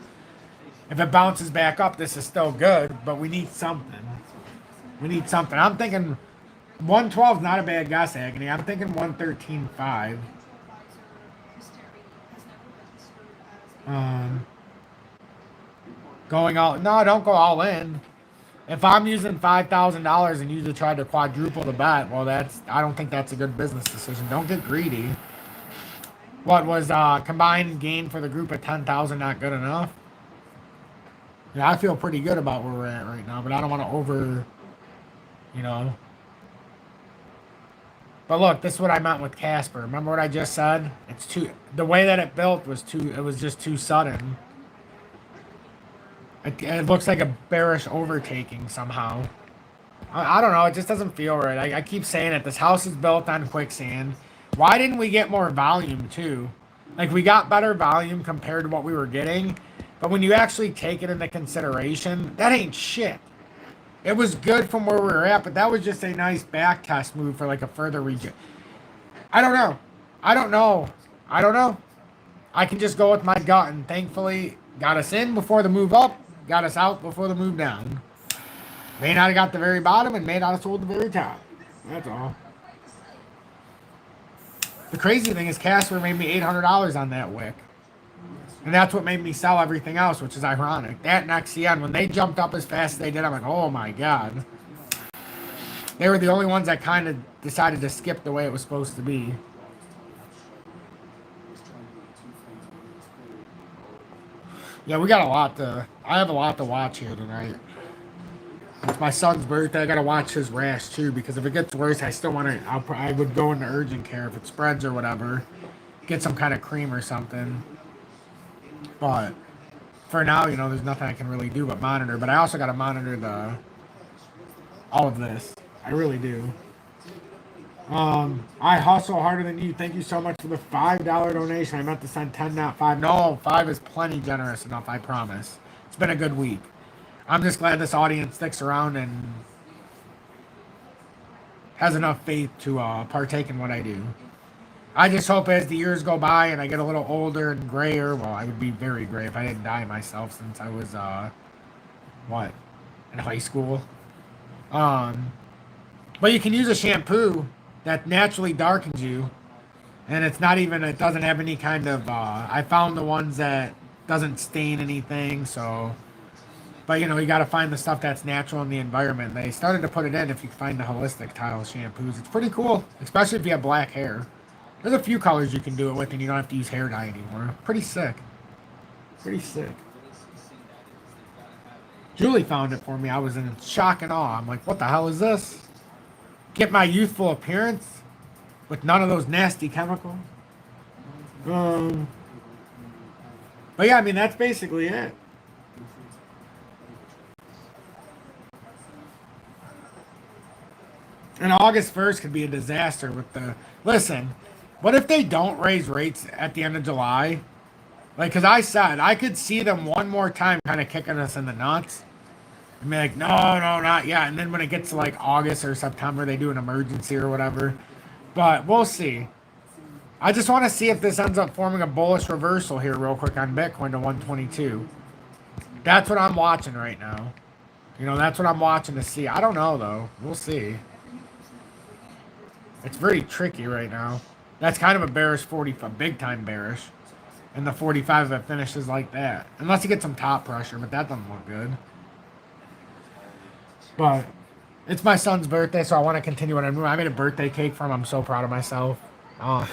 If it bounces back up, this is still good, but we need something. We need something. I'm thinking 112 is not a bad guess, Agony. I'm thinking 113.5. Going all... No, don't go all in. If I'm using $5,000 and you try to quadruple the bet, well, I don't think that's a good business decision. Don't get greedy. What was combined gain for the group at 10,000 not good enough? Yeah, I feel pretty good about where we're at right now, but I don't want to But look, this is what I meant with Casper. Remember what I just said? The way that it built was it was just too sudden. It looks like a bearish overtaking somehow. I don't know. It just doesn't feel right. I keep saying it. This house is built on quicksand. Why didn't we get more volume too? Like we got better volume compared to what we were getting. But when you actually take it into consideration, that ain't shit. It was good from where we were at, but that was just a nice back test move for like a further region. I don't know. I can just go with my gut, and thankfully got us in before the move up, got us out before the move down. May not have got the very bottom and may not have sold the very top. That's all. The crazy thing is Casper made me $800 on that wick. And that's what made me sell everything else, which is ironic. That and XCN, when they jumped up as fast as they did, I'm like, oh my God. They were the only ones that kind of decided to skip the way it was supposed to be. Yeah, I have a lot to watch here tonight. It's my son's birthday. I gotta watch his rash too, because if it gets worse, I would go into urgent care if it spreads or whatever. Get some kind of cream or something. But for now, there's nothing I can really do but monitor. But I also got to monitor all of this. I really do. I hustle harder than you. Thank you so much for the $5 donation. I meant to send 10, not 5. No, 5 is plenty generous enough, I promise. It's been a good week. I'm just glad this audience sticks around and has enough faith to partake in what I do. I just hope as the years go by and I get a little older and grayer, well, I would be very gray if I didn't dye myself since I was, in high school. But you can use a shampoo that naturally darkens you, and it doesn't have any kind of, I found the ones that doesn't stain anything, so, but you got to find the stuff that's natural in the environment. They started to put it in if you find the holistic tile shampoos. It's pretty cool, especially if you have black hair. There's a few colors you can do it with, and you don't have to use hair dye anymore. Pretty sick. Pretty sick. Julie found it for me. I was in shock and awe. I'm like, what the hell is this? Get my youthful appearance with none of those nasty chemicals. But yeah, that's basically it. And August 1st could be a disaster with listen, what if they don't raise rates at the end of July? Because I said, I could see them one more time kind of kicking us in the nuts. And be like, no, not yet. And then when it gets to August or September, they do an emergency or whatever. But we'll see. I just want to see if this ends up forming a bullish reversal here real quick on Bitcoin to 122. That's what I'm watching right now. You know, that's what I'm watching to see. I don't know, though. We'll see. It's very tricky right now. That's kind of a bearish 45, big time bearish. And the 45 that finishes like that. Unless you get some top pressure, but that doesn't look good. But it's my son's birthday, so I want to continue what I'm doing. I made a birthday cake for him. I'm so proud of myself. Oh,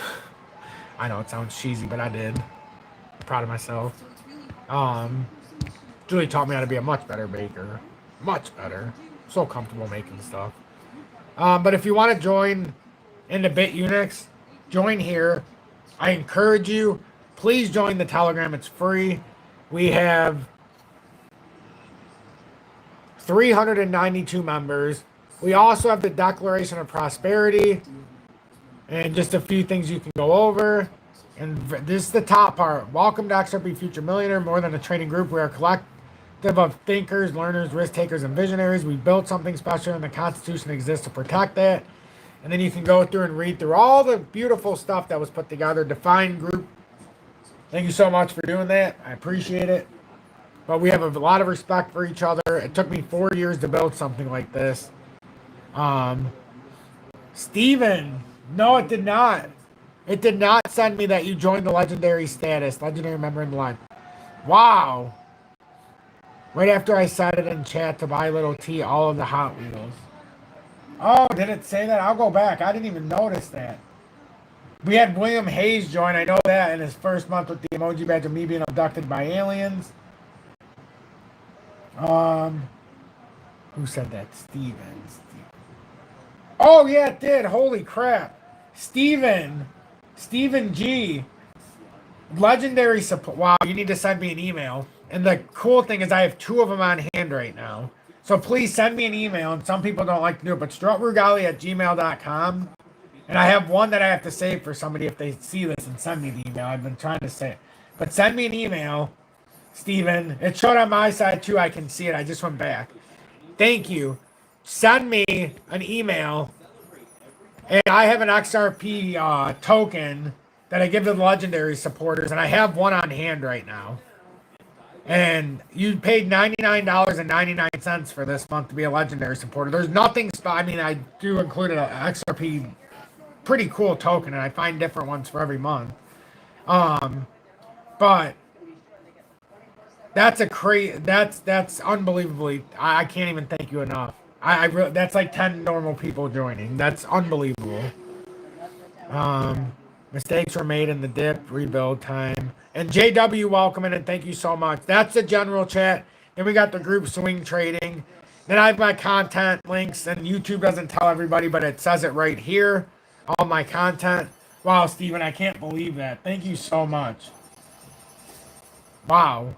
I know it sounds cheesy, but I did. I'm proud of myself. Julie taught me how to be a much better baker. Much better. So comfortable making stuff. But if you want to join into BITUNIX, join here. I encourage you, please join the Telegram. It's free. We have 392 members. We also have the Declaration of Prosperity and just a few things you can go over. And this is the top part. Welcome to XRP Future Millionaire. More than a trading group, we are a collective of thinkers, learners, risk takers, and visionaries. We built something special, and the Constitution exists to protect that. And then you can go through and read through all the beautiful stuff that was put together. Defined group. Thank you so much for doing that. I appreciate it. But we have a lot of respect for each other. It took me 4 years to build something like this. Steven, no, it did not. It did not send me that you joined the legendary status. Legendary member in the line. Wow. Right after I said it in chat to buy little T, all of the Hot Wheels. Oh, did it say that? I'll go back. I didn't even notice that. We had William Hayes join. I know that in his first month with the emoji badge of me being abducted by aliens. Who said that? Steven. Oh, yeah, it did. Holy crap. Steven G. Legendary support. Wow, you need to send me an email. And the cool thing is I have 2 of them on hand right now. So please send me an email. And some people don't like to do it, but strutrugali@gmail.com. And I have one that I have to save for somebody if they see this and send me the email. I've been trying to say it. But send me an email, Steven. It showed on my side too. I can see it. I just went back. Thank you. Send me an email. And I have an XRP token that I give to the legendary supporters. And I have one on hand right now. And you paid $99.99 for this month to be a legendary supporter. There's nothing. I mean, I do include an XRP pretty cool token, and I find different ones for every month. But that's that's unbelievably. I can't even thank you enough. That's like 10 normal people joining. That's unbelievable. Mistakes were made in the dip rebuild time. And JW, welcome in and thank you so much. That's the general chat. Then we got the group swing trading. Then I have my content links, and YouTube doesn't tell everybody, but it says it right here. All my content. Wow, Steven, I can't believe that. Thank you so much. Wow.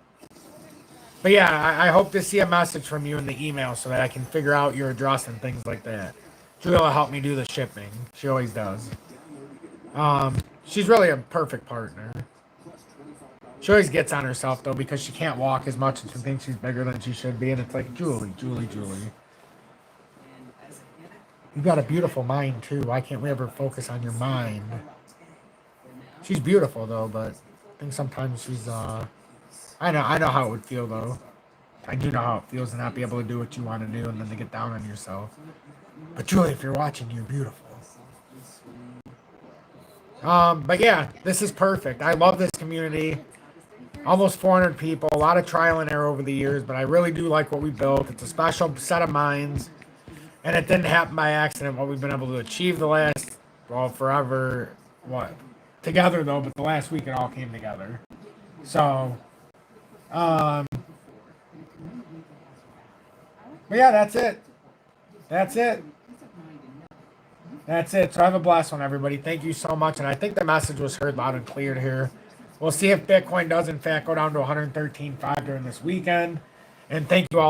But yeah, I hope to see a message from you in the email so that I can figure out your address and things like that. Julia will help me do the shipping. She always does. She's really a perfect partner. She always gets on herself, though, because she can't walk as much and she thinks she's bigger than she should be. And it's like, Julie. You've got a beautiful mind, too. Why can't we ever focus on your mind? She's beautiful, though, but I think sometimes she's, I know how it would feel, though. I do know how it feels to not be able to do what you want to do and then to get down on yourself. But, Julie, if you're watching, you're beautiful. But yeah, this is perfect. I love this community. Almost 400 people, a lot of trial and error over the years, but I really do like what we built. It's a special set of minds, and it didn't happen by accident. What we've been able to achieve the last, well, forever, together though, but the last week it all came together. So, but yeah, that's it. So have a blessed one, everybody. Thank you so much, and I think the message was heard loud and clear here. We'll see if Bitcoin does, in fact, go down to 113.5 during this weekend. And thank you all.